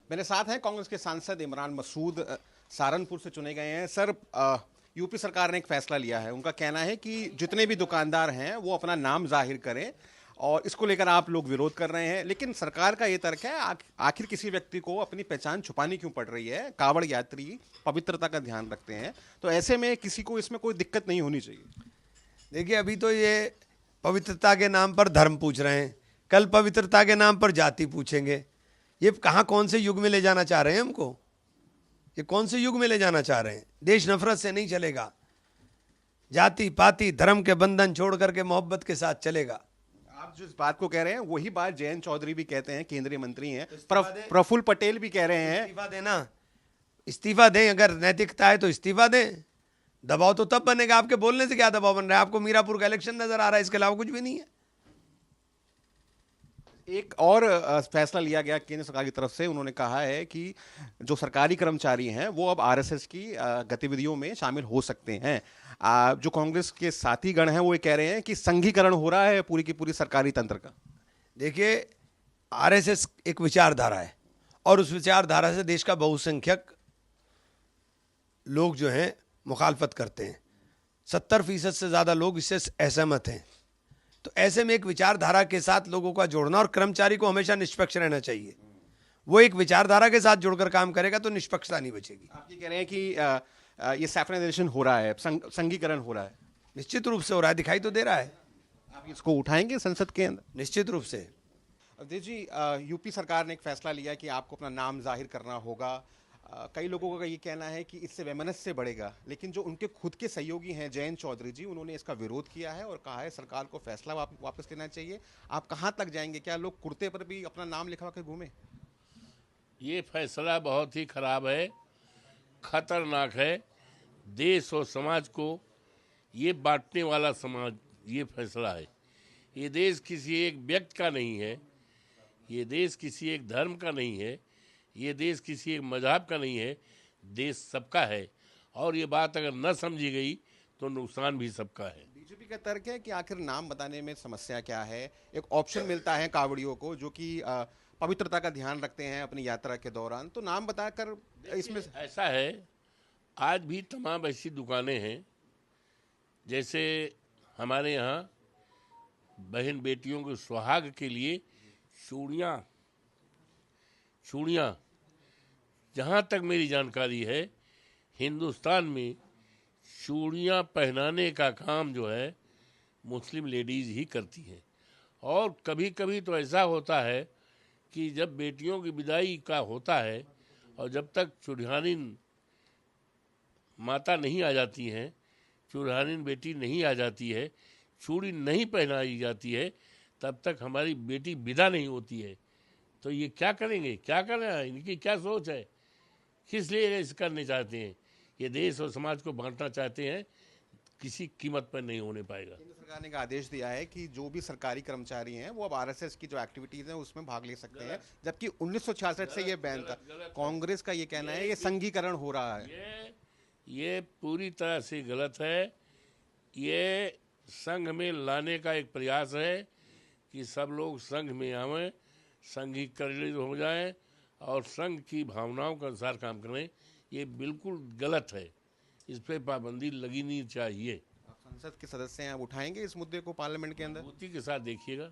मेरे साथ हैं कांग्रेस के सांसद इमरान मसूद, सहारनपुर से चुने गए हैं। सर, यूपी सरकार ने एक फैसला लिया है। उनका कहना है कि जितने भी दुकानदार हैं वो अपना नाम जाहिर करें, और इसको लेकर आप लोग विरोध कर रहे हैं। लेकिन सरकार का ये तर्क है, आखिर किसी व्यक्ति को अपनी पहचान छुपानी क्यों पड़ रही है? कांवड़ यात्री पवित्रता का ध्यान रखते हैं, तो ऐसे में किसी को इसमें कोई दिक्कत नहीं होनी चाहिए। देखिए, अभी तो ये पवित्रता के नाम पर धर्म पूछ रहे हैं, कल पवित्रता के नाम पर जाति पूछेंगे। ये कहाँ कौन से युग में ले जाना चाह रहे हैं हमको? ये कौन से युग में ले जाना चाह रहे हैं? देश नफरत से नहीं चलेगा, जाति पाति धर्म के बंधन छोड़ करके मोहब्बत के साथ चलेगा। आप जिस बात को कह रहे हैं वही बात जयंत चौधरी भी कहते हैं, केंद्रीय मंत्री हैं। प्रफुल्ल पटेल भी कह रहे हैं इस्तीफा देना, इस्तीफा दें। अगर नैतिकता है तो इस्तीफा दें। दबाव तो तब बनेगा, आपके बोलने से क्या दबाव बन रहा है? आपको मीरापुर का इलेक्शन नजर आ रहा है, इसके अलावा कुछ भी नहीं है। एक और फैसला लिया गया केंद्र सरकार की तरफ से। उन्होंने कहा है कि जो सरकारी कर्मचारी हैं वो अब आरएसएस की गतिविधियों में शामिल हो सकते हैं। जो कांग्रेस के साथी गण हैं वो ये कह रहे हैं कि संघीकरण हो रहा है पूरी की पूरी सरकारी तंत्र का। देखिए, आरएसएस एक विचारधारा है और उस विचारधारा से देश का बहुसंख्यक लोग जो हैं मुखालफत करते हैं। 70% से ज़्यादा लोग इससे असहमत हैं। तो ऐसे में एक विचारधारा के साथ लोगों का जोड़ना, और कर्मचारी को हमेशा निष्पक्ष रहना चाहिए। वो एक विचारधारा के साथ जुड़कर काम करेगा तो निष्पक्षता नहीं बचेगी। आप ये कह रहे हैं कि ये सैफराइजेशन हो रहा है, संघीकरण हो रहा है? निश्चित रूप से हो रहा है, दिखाई तो दे रहा है। आप इसको उठाएंगे संसद के अंदर? निश्चित रूप से। अवधेश जी, यूपी सरकार ने एक फैसला लिया कि आपको अपना नाम जाहिर करना होगा। कई लोगों का ये कहना है कि इससे वैमनस्य बढ़ेगा, लेकिन जो उनके खुद के सहयोगी हैं जयंत चौधरी जी, उन्होंने इसका विरोध किया है और कहा है सरकार को फैसला वापस लेना चाहिए। आप कहां तक जाएंगे? क्या लोग कुर्ते पर भी अपना नाम लिखवा कर घूमे? ये फैसला बहुत ही खराब है, खतरनाक है। देश और समाज को ये बांटने वाला समाज ये फैसला है। ये देश किसी एक व्यक्ति का नहीं है, ये देश किसी एक धर्म का नहीं है, ये देश किसी एक मजहब का नहीं है, देश सबका है। और ये बात अगर न समझी गई तो नुकसान भी सबका है। बीजेपी का तर्क है कि आखिर नाम बताने में समस्या क्या है? एक ऑप्शन मिलता है कांवड़ियों को जो कि पवित्रता का ध्यान रखते हैं अपनी यात्रा के दौरान, तो नाम बताकर इसमें ऐसा है, आज भी तमाम ऐसी दुकानें हैं, जैसे हमारे यहाँ बहन बेटियों के सुहाग के लिए चूड़ियाँ, जहाँ तक मेरी जानकारी है हिंदुस्तान में चूड़ियाँ पहनाने का काम जो है मुस्लिम लेडीज़ ही करती हैं। और कभी कभी तो ऐसा होता है कि जब बेटियों की विदाई का होता है और जब तक चुड़हानिन माता नहीं आ जाती हैं, चुड़हानिन बेटी नहीं आ जाती है, चूड़ी नहीं पहनाई जाती है, तब तक हमारी बेटी विदा नहीं होती है। तो ये क्या करेंगे? क्या कर रहे हैं? इनकी क्या सोच है? किस लिए इसे करने चाहते हैं? ये देश और समाज को बांटना चाहते हैं, किसी कीमत पर नहीं होने पाएगा। केंद्र सरकार ने एक आदेश दिया है कि जो भी सरकारी कर्मचारी हैं वो अब आरएसएस की जो एक्टिविटीज हैं उसमें भाग ले सकते हैं, जबकि 1966 से ये बैन था। कांग्रेस का ये कहना है ये संघीकरण हो रहा है। ये पूरी तरह से गलत है। ये संघ में लाने का एक प्रयास है कि सब लोग संघ में आवें, संघीकरण हो जाएं और संघ की भावनाओं के अनुसार काम करें। ये बिल्कुल गलत है, इस पर पाबंदी लगी नहीं चाहिए। आप संसद के सदस्य हैं, आप उठाएंगे इस मुद्दे को पार्लियामेंट के अंदर? मजबूती के साथ देखिएगा।